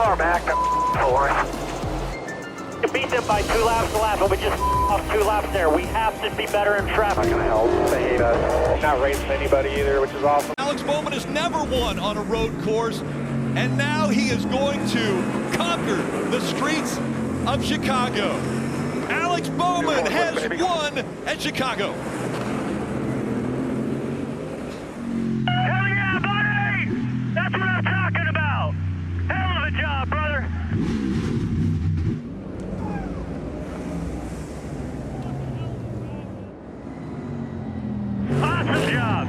far back to fourth. To beat them by 2 laps a lap, but we just off 2 laps there. We have to be better in traffic. Not gonna help. They hate us. Not racing anybody either, which is awesome. Alex Bowman has never won on a road course, and now he is going to conquer the streets of Chicago. Alex Bowman has won at Chicago. Hell yeah, buddy! That's what I'm talking about. Hell of a job, brother. Awesome job.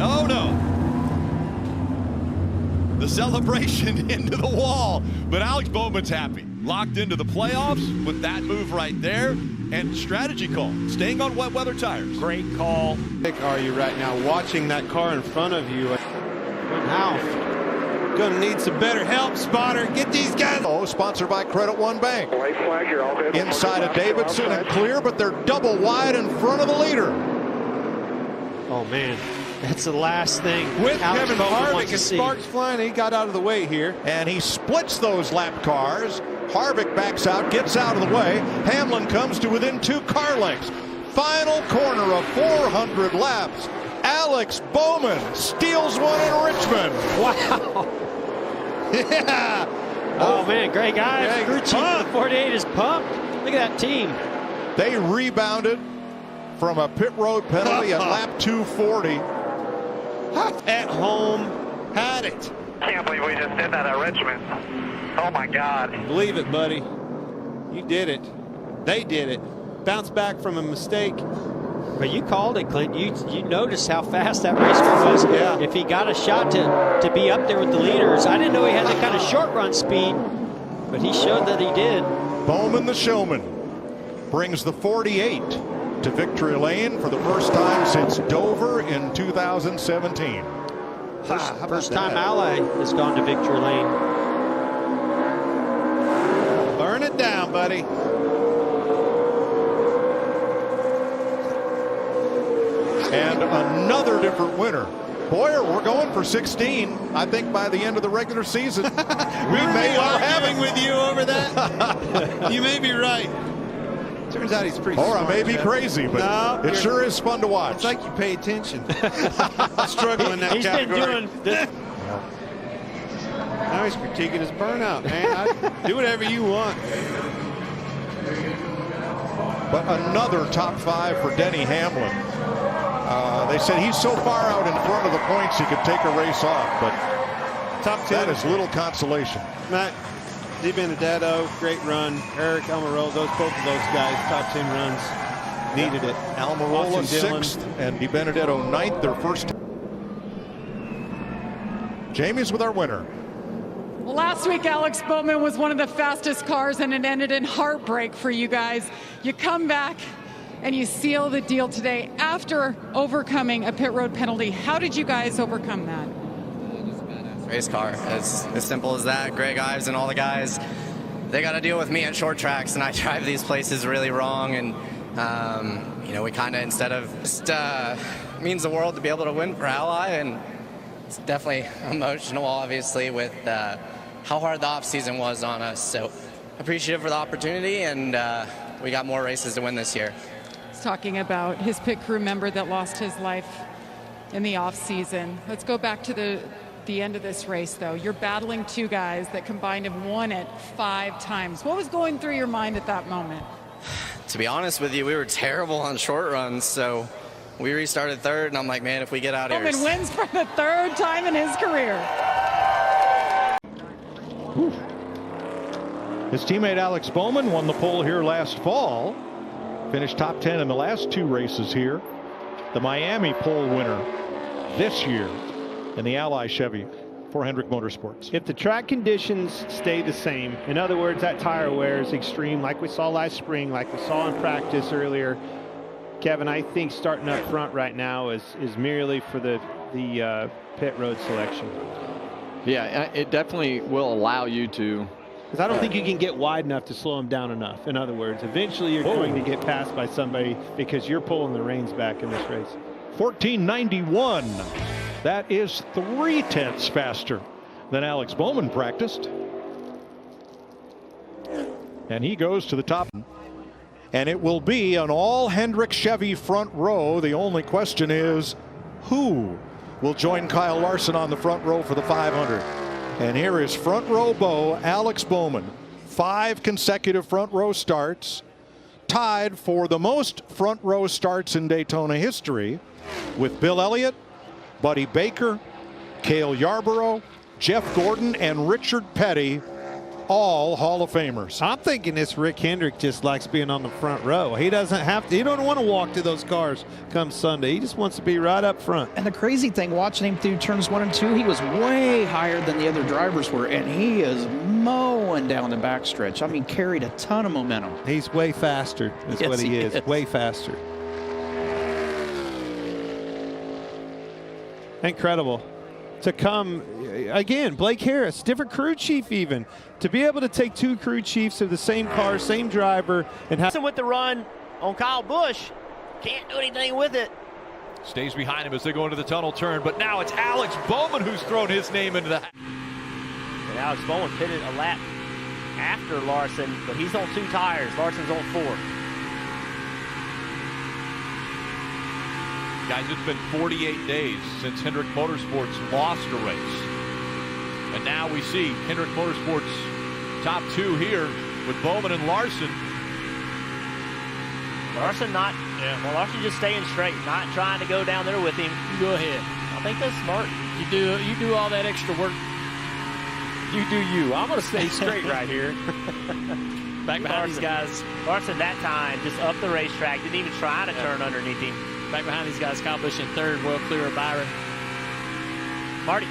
Oh no. The celebration into the wall, but Alex Bowman's happy. Locked into the playoffs with that move right there, and strategy call, staying on wet weather tires. Great call. Are you right now watching that car in front of you? Now, gonna need some better help, spotter. Get these guys. Oh, sponsored by Credit One Bank. White flag, you're all good. Inside of Davidson and clear, but they're double wide in front of the leader. Oh man, that's the last thing. With Alex Kevin Bowman Harvick wants to and see. sparks flying, he got out of the way here. And he splits those lap cars. Harvick backs out, gets out of the way. Hamlin comes to within 2 car lengths. Final corner of 400 laps. Alex Bowman steals one in Richmond. Wow. Yeah. Oh man, great guy. Yeah, Crew chief of the 48 is pumped. Look at that team. They rebounded from a pit road penalty at lap 240. At home, had it. Can't believe we just did that at Richmond. Oh my God. Believe it, buddy. You did it. They did it. Bounce back from a mistake. But you called it, Clint. You noticed how fast that race car was. Yeah. If he got a shot to be up there with the leaders, I didn't know he had the kind of short run speed, but he showed that he did. Bowman the showman brings the 48 to victory lane for the first time since Dover in 2017. First time Ally has gone to victory lane. Burn it down, buddy. And another different winner. Boyer, we're going for 16. I think by the end of the regular season, we may are well have having with you over that. You may be right. Turns out he's pretty Or smart. I may be Jeff. crazy, but No, it sure is fun to watch. It's like you pay attention. Struggle in that He's category. been doing this. Now he's critiquing his burnout, man. Do whatever you want. But another top 5 for Denny Hamlin. They said he's so far out in front of the points he could take a race off, but Top 10. that is little consolation. Matt DiBenedetto, great run. Eric Almirola, both of those guys, top 10 runs. Needed it. Almirola Austin Dillon. 6th and DiBenedetto 9th, their first. Jamie's with our winner. Well, last week, Alex Bowman was one of the fastest cars, and it ended in heartbreak for you guys. You come back and you seal the deal today after overcoming a pit road penalty. How did you guys overcome that? Race car, as simple as that. Greg Ives and all the guys, they got to deal with me at short tracks, and I drive these places really wrong. And you know, we kind of, instead of just means the world to be able to win for Ally, and it's definitely emotional, obviously, with how hard the off season was on us. So appreciative for the opportunity, and we got more races to win this year. He's talking about his pit crew member that lost his life in the off season. Let's go back to the end of this race, though. You're battling 2 guys that combined have won it 5 times. What was going through your mind at that moment? To be honest with you, we were terrible on short runs, so we restarted 3rd, and I'm like, man, if we get out of here. Bowman wins for the 3rd time in his career. His teammate Alex Bowman won the pole here last fall. Finished top 10 in the last 2 races here. The Miami pole winner this year in the Ally Chevy for Hendrick Motorsports. If the track conditions stay the same, in other words, that tire wear is extreme, like we saw last spring, like we saw in practice earlier, Kevin, I think starting up front right now is merely for the pit road selection. Yeah, it definitely will allow you to. Because I don't think you can get wide enough to slow them down enough. In other words, eventually you're going to get passed by somebody because you're pulling the reins back in this race. 1491. That is 0.3 faster than Alex Bowman practiced. And he goes to the top. And it will be an all Hendrick Chevy front row. The only question is, who will join Kyle Larson on the front row for the 500? And here is front row Bo, Alex Bowman. 5 consecutive front row starts, tied for the most front row starts in Daytona history with Bill Elliott, Buddy Baker, Cale Yarborough, Jeff Gordon, and Richard Petty, all Hall of Famers. I'm thinking this Rick Hendrick just likes being on the front row. He doesn't have to. He don't want to walk to those cars come Sunday. He just wants to be right up front. And the crazy thing, watching him through turns 1 and 2, he was way higher than the other drivers were, and he is mowing down the backstretch. I mean, carried a ton of momentum. He's way faster. That's Yes, what he is. Way faster. Incredible. To come again, Blake Harris, different crew chief even, to be able to take 2 crew chiefs of the same car, same driver, and have with the run on Kyle Busch, can't do anything with it. Stays behind him as they go into the tunnel turn, but now it's Alex Bowman who's thrown his name into the hat. And Alex Bowman pitted a lap after Larson, but he's on 2 tires. Larson's on 4. Guys, it's been 48 days since Hendrick Motorsports lost a race. And now we see Hendrick Motorsports top 2 here with Bowman and Larson. Larson Larson just staying straight, not trying to go down there with him. You go ahead. I think that's smart. You do all that extra work. You do you. I'm going to stay straight right here. Back behind these guys. Larson that time just up the racetrack, didn't even try to turn underneath him. Back behind these guys, Kyle Busch in 3rd, well clear of Byron. Marty.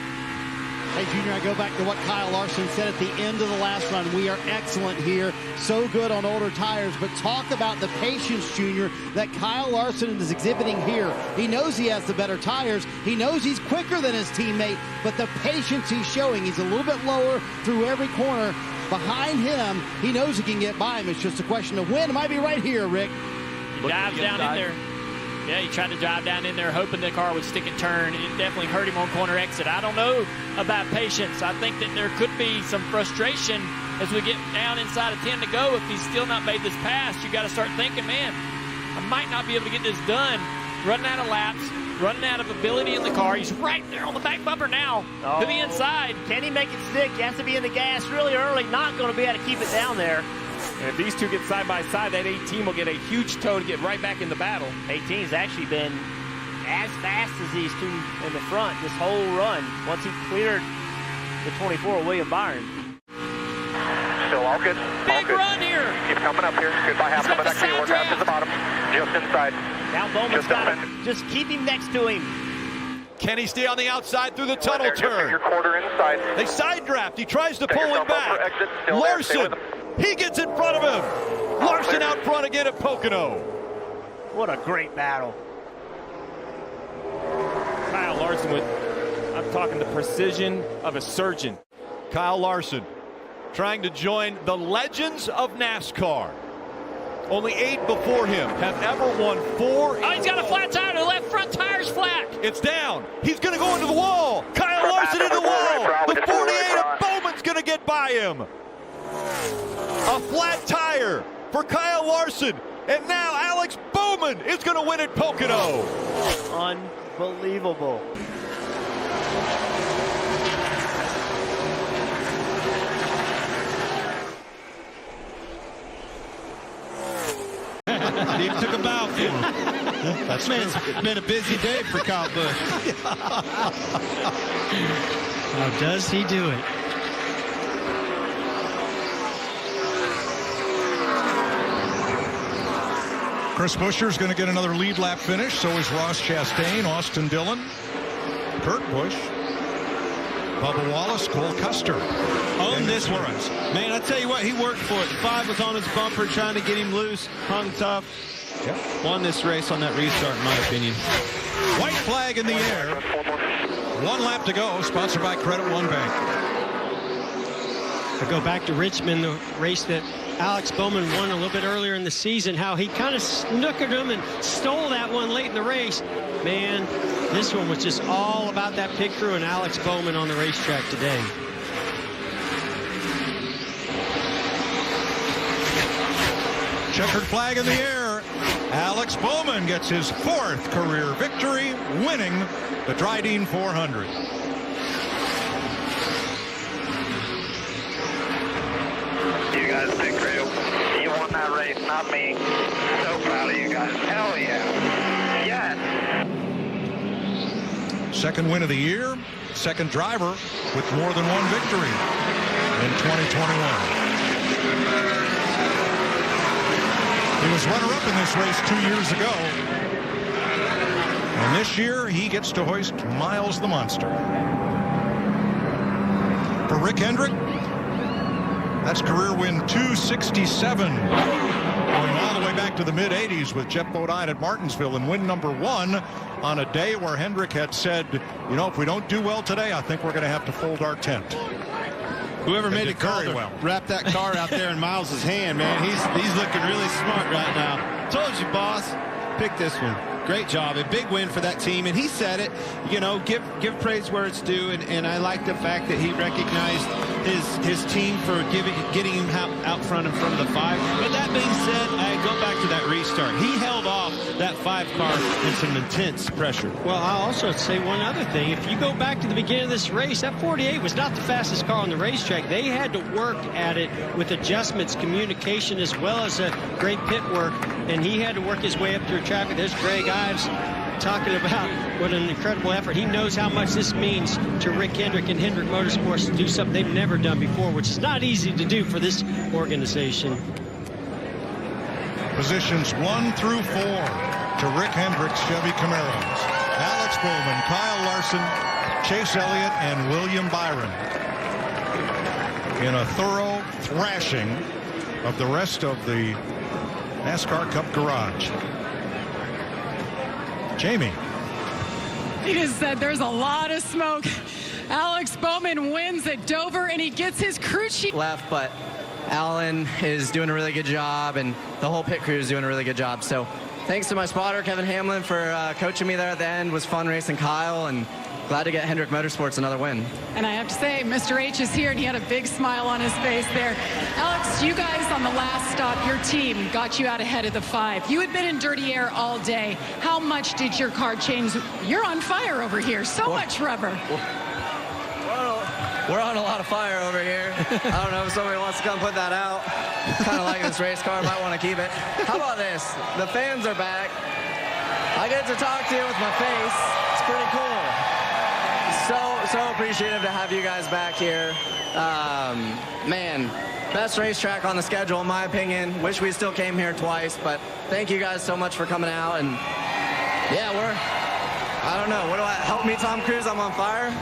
Hey, Junior, I go back to what Kyle Larson said at the end of the last run. We are excellent here, so good on older tires, but talk about the patience, Junior, that Kyle Larson is exhibiting here. He knows he has the better tires. He knows he's quicker than his teammate, but the patience he's showing, he's a little bit lower through every corner. Behind him, he knows he can get by him. It's just a question of when. It might be right here, Rick. He dives down in there. Yeah, he tried to drive down in there hoping the car would stick and turn. It definitely hurt him on corner exit. I don't know about patience. I think that there could be some frustration as we get down inside of 10 to go. If he's still not made this pass, you got to start thinking, man, I might not be able to get this done. Running out of laps, running out of ability in the car. He's right there on the back bumper now to the inside. Can he make it stick? He has to be in the gas really early. Not going to be able to keep it down there. And if these two get side by side, that 18 will get a huge tow to get right back in the battle. 18's actually been as fast as these two in the front this whole run once he cleared the 24 William Byron. Still all good. Big run here. Keep coming up here. Goodbye, half coming back to you. We're down to the bottom. Just inside. Now Bowman's got to just keep him next to him. Can he stay on the outside through the tunnel turn? Your quarter inside. They side draft. He tries to pull him back. Larson. He gets in front of him. Larson out front again at Pocono. What a great battle. Kyle Larson with, I'm talking the precision of a surgeon. Kyle Larson trying to join the legends of NASCAR. Only 8 before him have ever won 4. Oh, he's got a flat tire. The left front tire's flat. It's down. He's going to go into the wall. Kyle Larson in the wall. The 48 of Bowman's going to get by him. A flat tire for Kyle Larson. And now Alex Bowman is going to win at Pocono. Unbelievable. He took a bow for him. That's been a busy day for Kyle Busch. How does he do it? Chris Buescher's going to get another lead lap finish. So is Ross Chastain, Austin Dillon, Kurt Busch, Bubba Wallace, Cole Custer. On this one. Man, I tell you what, he worked for it. 5 was on his bumper trying to get him loose, hung tough. Yep. Won this race on that restart, in my opinion. White flag in the air. 1 lap to go, sponsored by Credit One Bank. I go back to Richmond, the race that Alex Bowman won a little bit earlier in the season, how he kind of snookered him and stole that one late in the race. Man, this one was just all about that pit crew and Alex Bowman on the racetrack today. Checkered flag in the air. Alex Bowman gets his 4th career victory, winning the Dryden 400. You guys, pit crew, you won that race, not me. So proud of you guys. Hell yeah. Yes. 2nd win of the year, 2nd driver with more than 1 victory in 2021. He was runner-up in this race 2 years ago. And this year, he gets to hoist Miles the Monster. For Rick Hendrick, that's career win 267. Going all the way back to the mid-'80s with Jeff Bodine at Martinsville, and win number 1 on a day where Hendrick had said, you know, if we don't do well today, I think we're going to have to fold our tent. Whoever made the call to wrap that car out there in Miles' hand, man, he's looking really smart right now. Told you, boss. Pick this one. Great job. A big win for that team. And he said it, you know, give praise where it's due. And I like the fact that he recognized his team for getting him out front and from the 5. But that being said, I go back to that restart. He held off that 5 car in some intense pressure. Well, I'll also say one other thing. If you go back to the beginning of this race, that 48 was not the fastest car on the racetrack. They had to work at it with adjustments, communication, as well as a great pit work. And he had to work his way up through traffic. There's Greg Ives talking about what an incredible effort. He knows how much this means to Rick Hendrick and Hendrick Motorsports to do something they've never done before, which is not easy to do for this organization. Positions 1 through 4 to Rick Hendrick's Chevy Camaros. Alex Bowman, Kyle Larson, Chase Elliott, and William Byron in a thorough thrashing of the rest of the NASCAR Cup garage. Jamie. He just said there's a lot of smoke. Alex Bowman wins at Dover, and he gets his crew chief left, but Alan is doing a really good job, and the whole pit crew is doing a really good job. So thanks to my spotter, Kevin Hamlin, for coaching me there at the end. It was fun racing Kyle, and glad to get Hendrick Motorsports another win. And I have to say, Mr. H is here, and he had a big smile on his face there. Alex, you guys on the last stop, your team got you out ahead of the 5. You had been in dirty air all day. How much did your car change? You're on fire over here. So much rubber. We're on a lot of fire over here. I don't know if somebody wants to come put that out. Kind of like this race car. Might want to keep it. How about this? The fans are back. I get to talk to you with my face. It's pretty cool. So appreciative to have you guys back here. Man, best racetrack on the schedule, in my opinion. Wish we still came here twice, but thank you guys so much for coming out. And yeah, I don't know. What do I help me, Tom Cruise? I'm on fire.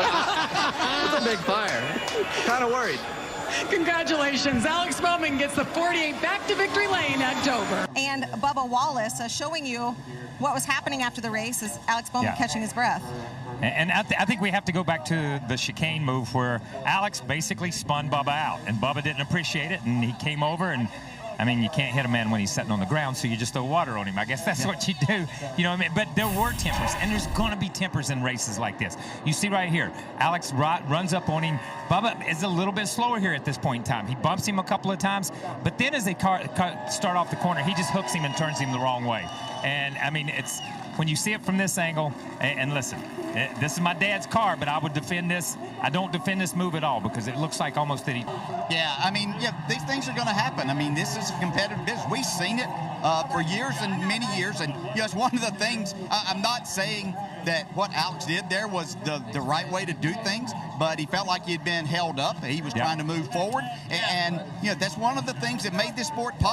It's a big fire. Kind of worried. Congratulations. Alex Bowman gets the 48 back to victory lane at Dover. And Bubba Wallace showing you what was happening after the race is Alex Bowman catching his breath. And I think we have to go back to the chicane move where Alex basically spun Bubba out, and Bubba didn't appreciate it, and he came over, and I mean, you can't hit a man when he's sitting on the ground, so you just throw water on him. I guess that's what you do. You know what I mean? But there were tempers, and there's going to be tempers in races like this. You see right here, Alex runs up on him. Bubba is a little bit slower here at this point in time. He bumps him a couple of times, but then as they start off the corner, he just hooks him and turns him the wrong way. And, I mean, it's when you see it from this angle, and listen, this is my dad's car, but I would defend this. I don't defend this move at all because it looks like almost that he... Yeah, I mean, these things are going to happen. I mean, this is a competitive business. We've seen it for years and many years, and it's one of the things. I'm not saying that what Alex did there was the right way to do things, but he felt like he had been held up. He was trying to move forward, and that's one of the things that made this sport possible.